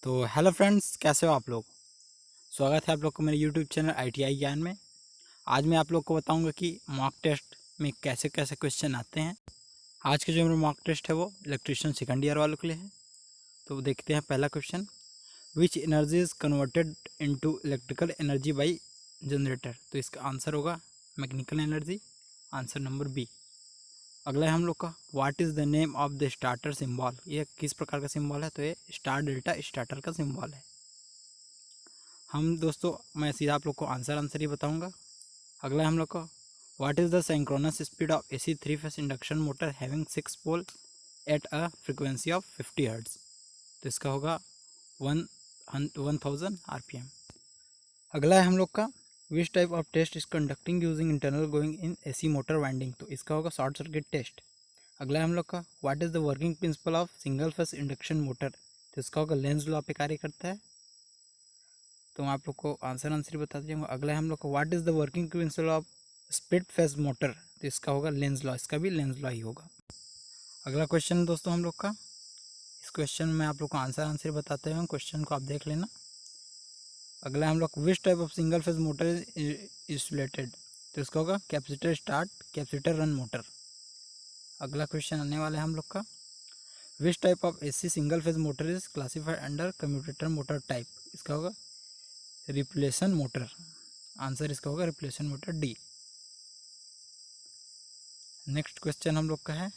तो hello friends, कैसे हो आप लोग। स्वागत है आप लोग को मेरे यूट्यूब चैनल ITI ज्ञान में। आज मैं आप लोग को बताऊंगा कि मॉक टेस्ट में कैसे कैसे क्वेश्चन आते हैं। आज के जो मेरा मॉक टेस्ट है वो इलेक्ट्रिशियन सेकंड ईयर वालों के लिए है। तो देखते हैं पहला question, which energy is converted into electrical energy by generator. तो इसका आंसर होगा mechanical energy, answer number B. अगला है हम लोग का, what is the name of the starter symbol. ये किस प्रकार का सिम्बॉल है, तो ये स्टार डेल्टा स्टार्टर का सिम्बॉल है। मैं सीधा आप लोग को आंसर ही बताऊंगा। अगला है हम लोग का, what is the synchronous speed of AC 3 phase induction motor having 6 pole at a frequency of 50 hertz. तो इसका होगा 1000 RPM। अगला है हम लोग का, which type of test is conducting using internal going in AC motor winding. तो इसका होगा शॉर्ट सर्किट टेस्ट। अगला है हम लोग का, what is the working principle of single phase induction motor. तो इसका होगा लेंज लॉ पे कार्य करता है। तो मैं आप लोग को आंसर ही बता दूँगा। अगला है हम लोग को, what is the working principle of split phase motor. तो इसका होगा लेंज लॉ, इसका भी लेंज लॉ ही होगा। अगला क्वेश्चन दोस्तों हम लोग का, इस क्वेश्चन में आप लोग को आंसर बताते हैं, क्वेश्चन को आप देख लेना। अगला हम लोग, which type of single phase motor is insulated. तो इसका होगा capacitor start capacitor run motor. अगला क्वेश्चन आने वाला है हम लोग का, which type of AC single phase motor is classified under commutator motor type. इसका होगा रिप्लेशन मोटर, आंसर इसका होगा repulsion motor D. Next question हम लोग का है,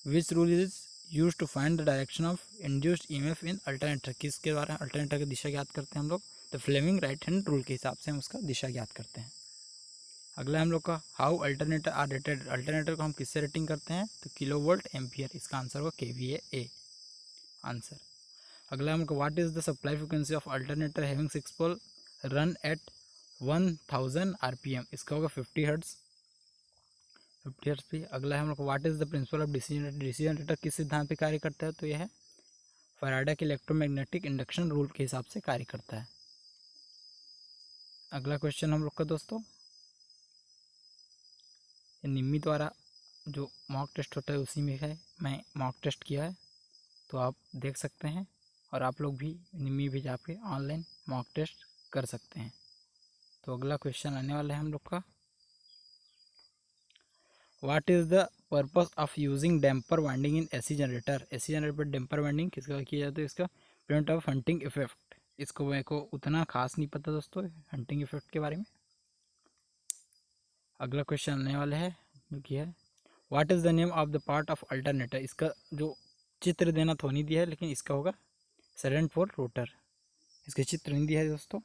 which rule is use to find the direction of induced EMF in alternator. किसके द्वारा अल्टरनेटर की दिशा ज्ञात करते हैं हम लोग, तो फ्लेमिंग राइट हैंड रूल के हिसाब से हम उसका दिशा ज्ञात करते हैं। अगला हम लोग का, how alternator are rated. Alternator को हम किससे रेटिंग करते हैं, तो किलोवोल्ट एम्पियर, इसका आंसर होगा kVA आंसर। अगला हम लोग, what is the supply frequency of alternator having 6 pole run at 1000 RPM। इसका होगा 50 हर्ट्ज पे। अगला है हम लोग, what is the principle of DC generator. DC generator किस सिद्धांत पे कार्य करता है, तो यह है फैराडे के इलेक्ट्रोमैग्नेटिक इंडक्शन रूल के हिसाब से कार्य करता है। अगला क्वेश्चन हम लोग का दोस्तों, निम्मी द्वारा जो मॉक टेस्ट होता है उसी में है, मैं मॉक टेस्ट किया है, तो आप देख सकते हैं और आप लोग भी निम्मी भी जाके ऑनलाइन मॉक टेस्ट कर सकते हैं। तो अगला क्वेश्चन आने वाला है हम लोग का, what is the purpose of using damper winding in AC generator. AC generator पर डैम्पर वाइंडिंग किसका किया जाता है, इसका प्रिवेंट ऑफ हंटिंग इफेक्ट। इसको मेरे को उतना खास नहीं पता दोस्तों हंटिंग इफेक्ट के बारे में। अगला क्वेश्चन आने वाला है जो कि है, what is the name of the part of alternator. इसका जो चित्र देना तो नहीं दिया है, लेकिन इसका होगा सरेंट फॉर रोटर, इसके चित्र नहीं दिया है दोस्तों।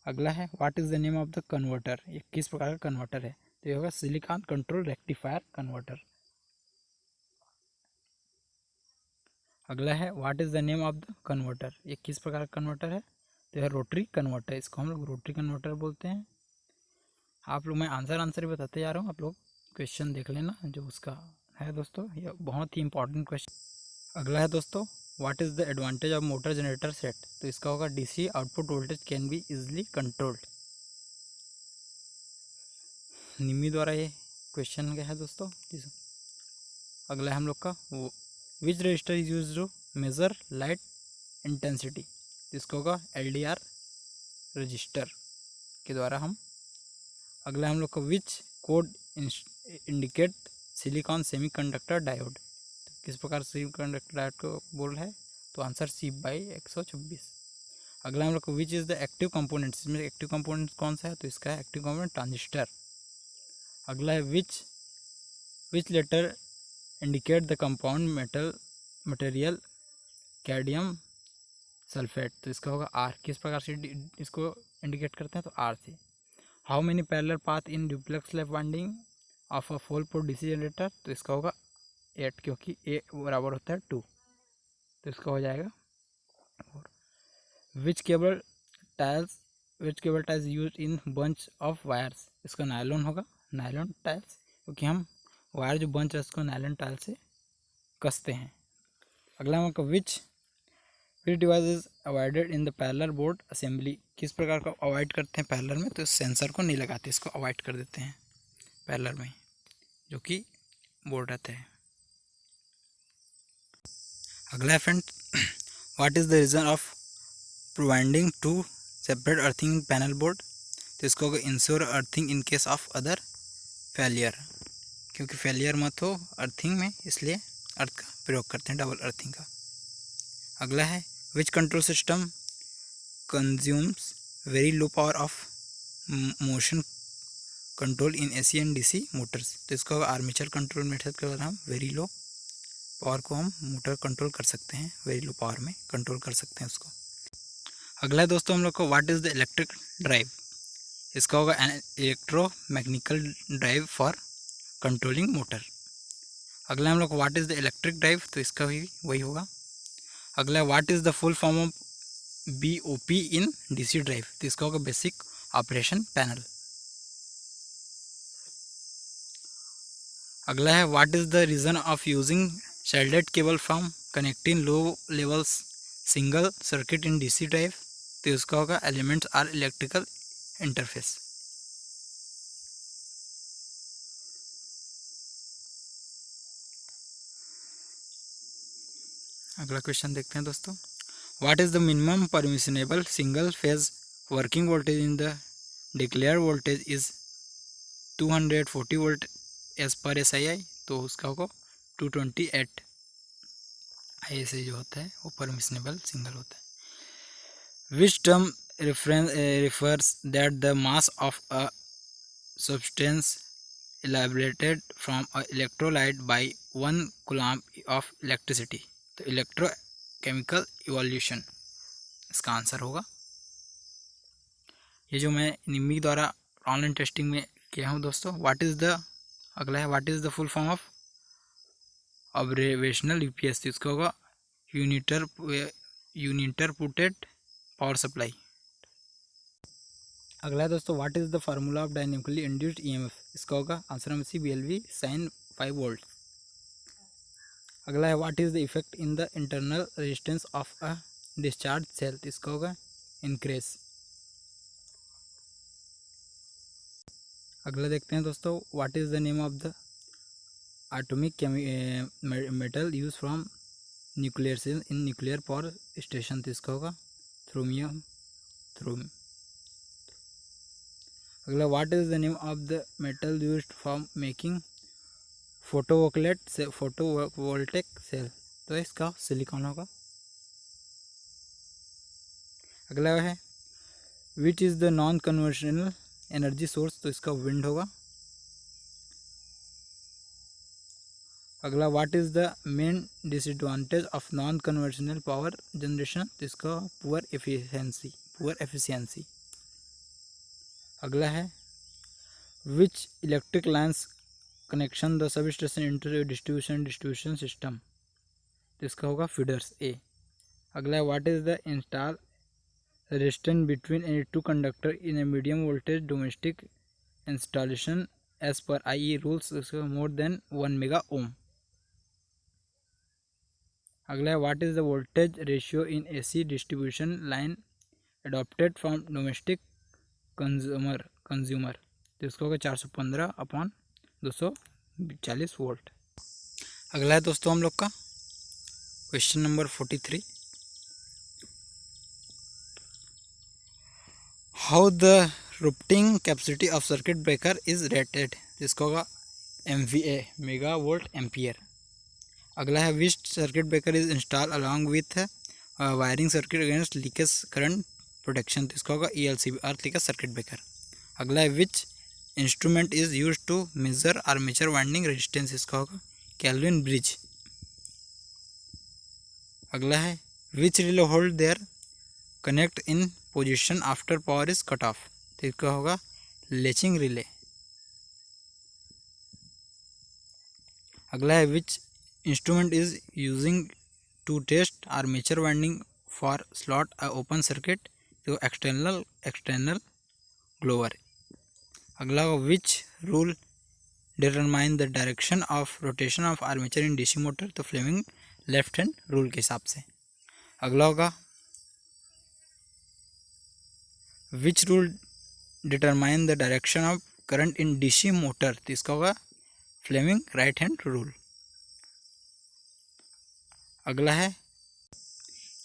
अगला है, what is the name of the converter. ये किस प्रकार का कन्वर्टर है, तो ये होगा सिलिकॉन कंट्रोल रेक्टिफायर कन्वर्टर। अगला है, what is the name of the converter. ये किस प्रकार का कन्वर्टर है, तो यह रोटरी कन्वर्टर, इसको हम लोग रोटरी कन्वर्टर बोलते हैं। आप लोग, मैं आंसर ही बताते जा रहा हूँ, आप लोग क्वेश्चन देख लेना जो उसका है दोस्तों, ये बहुत ही इंपॉर्टेंट क्वेश्चन। अगला है दोस्तों, what is the advantage of motor generator set. तो इसका होगा DC output voltage can be easily controlled. Nimmi द्वारा ये क्वेश्चन गया है दोस्तों। अगला है हम लोग का, which resistor is use to measure light intensity. इसको होगा LDR रजिस्टर के द्वारा हम। अगला हम लोग का, विच code indicate silicon semiconductor diode. किस प्रकार सेमीकंडक्टर डायोड को बोल है, तो आंसर C/126। अगला हम लोग को, विच इज़ द एक्टिव कंपोनेंट्स। इसमें एक्टिव कंपोनेंट कौन सा है, तो इसका है एक्टिव कंपोनेंट ट्रांजिस्टर। अगला है, which letter indicate the compound material cadmium sulphate. तो इसका होगा R। किस प्रकार से इसको इंडिकेट करते हैं, तो R से। How many parallel path in duplex lap winding of a 4 pole DC generator. तो इसका होगा 8, क्योंकि A बराबर होता है 2, तो इसका हो जाएगा 4। Which cable ties use in bunch of wires. इसका नायलॉन होगा, नायलॉन टाइल्स, क्योंकि हम वायर जो बंच है उसको नायलॉन टाइल से कसते हैं। अगला हम विच device is avoided in the parallel board assembly. किस प्रकार का अवॉइड करते हैं पैरेलल में, तो सेंसर को नहीं लगाते, इसको अवॉइड कर देते हैं पैरेलल में जो कि बोर्ड रहते हैं। अगला है friend, what is the reason of providing two separate earthing in panel board, तो इसको होगा ensure earthing in case of other failure, क्योंकि फेलियर मत हो अर्थिंग में, इसलिए अर्थ का प्रयोग करते हैं, डबल अर्थिंग का। अगला है which control system consumes very low power of motion control in AC and DC Motors, तो इसको आर्मेचर कंट्रोल मेथड के द्वारा हम वेरी लो पावर को हम मोटर कंट्रोल कर सकते हैं, वेरी लो पावर में कंट्रोल कर सकते हैं उसको। अगला है दोस्तों हम लोग को what is the electric drive, इसका होगा an electromechanical drive for controlling motor. अगला हम लोग को what is the electric drive, तो इसका भी वही होगा। अगला what is the full form of BOP in DC drive, तो इसका होगा बेसिक ऑपरेशन पैनल। अगला है what is the reason of using shielded cable from connecting low levels single circuit in DC drive, तो इसका होगा एलिमेंट्स आर इलेक्ट्रिकल इंटरफेस। अगला question देखते हैं दोस्तों, what is the minimum permissible single phase working voltage in the declare voltage is 240 volt as per SI, तो उसका होगा 228 ISI जो होता है वो परमिशनेबल सिंगल होता है। Which term refers that the mass of a substance elaborated from a electrolyte by 1 coulomb of electricity, तो इलेक्ट्रोकेमिकल इवोल्यूशन इसका आंसर होगा। ये जो मैं निम्मी द्वारा ऑनलाइन टेस्टिंग में किया हूँ दोस्तों। व्हाट इज़ द अगला है what is the full form of observational UPS, तो इसका होगा यूनिटरपुटेड पावर सप्लाई। अगला है दोस्तों what is the formula of dynamically induced EMF, इसका होगा answer number C BLV sin 5 volt. अगला है what is the effect in the internal resistance of a discharge cell, इसका होगा इंक्रीज। अगला देखते हैं दोस्तों what is the name of the atomic metal use from nuclear cell in nuclear power station, तो इसका होगा थ्रोमियम। अगला what is the name of the metal used for making photovoltaic cell, तो इसका सिलिकॉन होगा। अगला है which is the non conventional energy source, तो इसका विंड होगा। अगला what is the main disadvantage of non conventional power generation, तो इसका पुअर एफिशिएंसी। अगला है which electric lines connection the substation inter distribution system, तो इसका होगा फीडर्स A। अगला है what is the install resistance between any two conductor in a medium voltage domestic installation as per IE rules, more than 1 mega ohm. अगला है what is the voltage ratio in AC distribution line adopted from domestic consumer, तो इसका होगा 415/240 volt. अगला है दोस्तों हम लोग का question number 43, how the routing capacity of circuit breaker is rated, तो इसका होगा MVA मेगा वोल्ट एम्पियर। अगला है which circuit breaker is install along with wiring circuit against leakage current protection, तो इसका होगा ELCB earth leakage circuit breaker. अगला है which instrument is use to measure armature winding resistance, इसका होगा Kelvin bridge. अगला है which relay hold their connect in position after power is cut off, तो इसका होगा लेचिंग रिले। अगला है which instrument is using to test armature winding for slot a open circuit, तो एक्सटर्नल ग्लोवर। अगला which rule determine the direction of rotation of armature in DC motor, तो Fleming left hand rule के हिसाब से। अगला होगा which rule determine the direction of current in DC motor, तो इसका होगा फ्लेमिंग राइट हैंड रूल। अगला है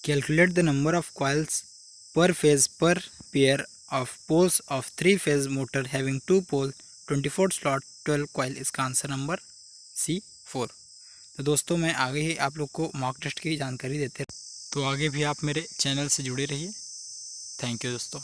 calculate the number of coils per phase per pair of poles of 3 phase motor having 2 pole 24 slot 12 coil. इसका answer number C 4। तो दोस्तों मैं आगे ही आप लोग को मॉक टेस्ट की जानकारी देते, तो आगे भी आप मेरे चैनल से जुड़े रहिए। थैंक यू दोस्तों।